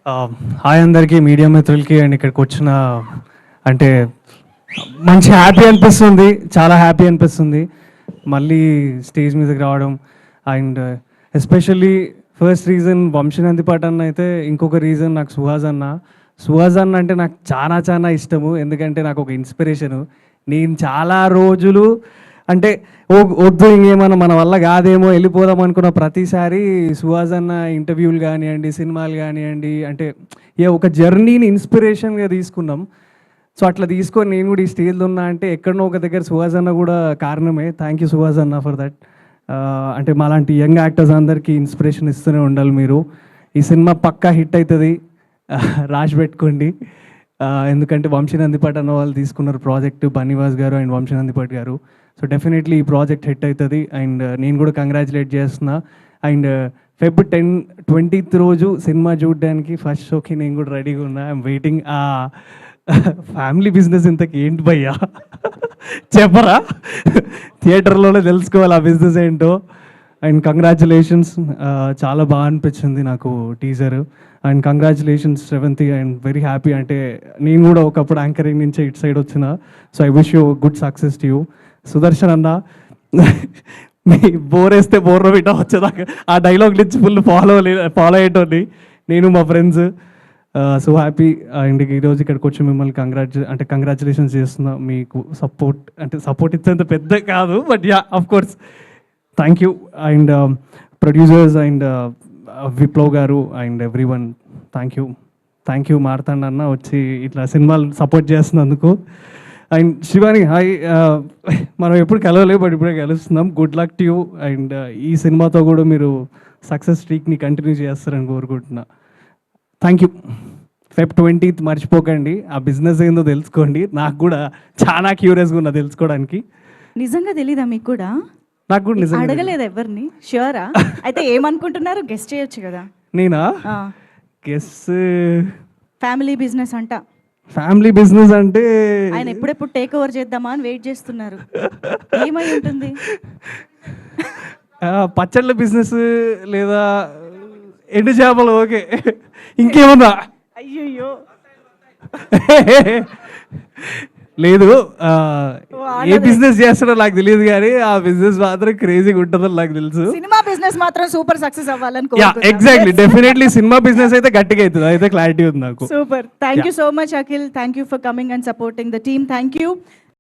Hi అందరికీ, media మిత్రులకి and ఇక్కడికి వచ్చిన అంటే మంచి హ్యాపీ అనిపిస్తుంది, చాలా హ్యాపీ అనిపిస్తుంది మళ్ళీ స్టేజ్ మీదకి రావడం. అండ్ ఎస్పెషల్లీ ఫస్ట్ రీజన్ వంశీనందిపాట అన్న అయితే, ఇంకొక రీజన్ నాకు సుహాస్ అన్న అంటే నాకు చాలా చాలా ఇష్టము. ఎందుకంటే నాకు ఒక ఇన్స్పిరేషను. నేను చాలా రోజులు అంటే వద్దు ఇంకేమన్నా మన వల్ల కాదేమో వెళ్ళిపోదాం అనుకున్న ప్రతిసారి సుహాస్ అన్న ఇంటర్వ్యూలు కానివ్వండి, సినిమాలు కానివ్వండి, అంటే ఒక జర్నీని ఇన్స్పిరేషన్గా తీసుకున్నాం. సో అట్లా తీసుకొని నేను కూడా ఈ స్టేజ్లో ఉన్నా అంటే ఎక్కడనో ఒక దగ్గర సుహాస్ అన్న కూడా కారణమే. థ్యాంక్ యూ సుహాస్ అన్న ఫర్ దట్. అంటే మాలాంటి యంగ్ యాక్టర్స్ అందరికీ ఇన్స్పిరేషన్ ఇస్తూనే ఉండాలి మీరు. ఈ సినిమా పక్కా హిట్ అవుతుంది, రాసి పెట్టుకోండి. ఎందుకంటే వంశీనందిపాట అన్న వాళ్ళు తీసుకున్నారు ప్రాజెక్ట్, బన్నీవాస్ గారు అండ్ వంశీనందిపాట్ గారు. సో డెఫినెట్లీ ఈ ప్రాజెక్ట్ హిట్ అవుతుంది. అండ్ నేను కూడా కంగ్రాచులేట్ చేస్తున్నా. అండ్ Feb 10, 20th రోజు సినిమా చూడడానికి ఫస్ట్ షోకి నేను కూడా రెడీగా ఉన్నా. I'm waiting. ఫ్యామిలీ బిజినెస్ ఇంతకి ఏంటి భయ్యా చెప్పరా, థియేటర్లోనే తెలుసుకోవాలి ఆ బిజినెస్ ఏంటో. అండ్ కంగ్రాచులేషన్స్, చాలా బాగా అనిపించింది నాకు teaser. And congratulations Sravanthi, and very happy. అంటే నేను కూడా ఒకప్పుడు యాంకరింగ్ నుంచి ఇటు సైడ్ వచ్చిన. So I wish you good success to you. Sudarshan అన్న, మీ బోర్ వేస్తే బోర్రో బిడ్డ వచ్చేదాకా ఆ డైలాగ్ నుంచి ఫుల్ ఫాలో అయ్యేటోని నేను మా ఫ్రెండ్స్. So happy. అండ్ ఈరోజు ఇక్కడికి వచ్చి మిమ్మల్ని కంగ్రాచులేషన్స్ చేస్తున్నా. మీకు సపోర్ట్ ఇచ్చేంత పెద్ద కాదు, but yeah of course thank you. And producers and Viplav గారు and everyone thank you Marthand అన్న వచ్చి ఇట్లా సినిమాలు సపోర్ట్ చేస్తున్నందుకు. And Shivani, hi. మనం ఎప్పుడు కలవలేదు, బట్ ఇప్పుడే కలుస్తున్నాం. Good luck to you. And ఈ సినిమాతో కూడా మీరు సక్సెస్ స్ట్రీక్ని కంటిన్యూ చేస్తారని కోరుకుంటున్నా. Thank you. Feb 20th మర్చిపోకండి, ఆ బిజినెస్ ఏందో తెలుసుకోండి. నాకు కూడా చాలా క్యూరియస్గా ఉన్నా తెలుసుకోవడానికి. నిజంగా తెలీదా మీకు కూడా? నాకు కూడా నిజంగా అడగలేదు ఎవరిని. ష్యూరా? అయితే ఏమనుకుంటున్నారు, గెస్ట్ చేయొచ్చు కదా. నేనా గెస్? ఫ్యామిలీ బిజినెస్ అంట. ఫ్యామిలీ బిజినెస్ అంటే ఆయన ఎప్పుడెప్పుడు టేక్ ఓవర్ చేద్దామా అని వెయిట్ చేస్తున్నారు. ఏమై ఉంటుంది? పచ్చళ్ళ బిజినెస్ లేదా ఎండు చేపలు. ఓకే, ఇంకేమన్నా? అయ్యయ్యో లేదు, ఏ బిజినెస్ చేస్తాడో నాకు తెలియదు, కానీ ఆ బిజినెస్ మాత్రం క్రేజీగా ఉంటుందని నాకు తెలుసు. సినిమా బిజినెస్ మాత్రం సూపర్ సక్సెస్ అవ్వాలని. ఎగ్జాక్ట్లీ, డెఫినెట్లీ సినిమా బిజినెస్ అయితే గట్టిగా అవుతుంది, అయితే క్లారిటీ ఉంది నాకు. Super. Thank you so much Akhil. Thank you for coming and supporting the team. Thank you.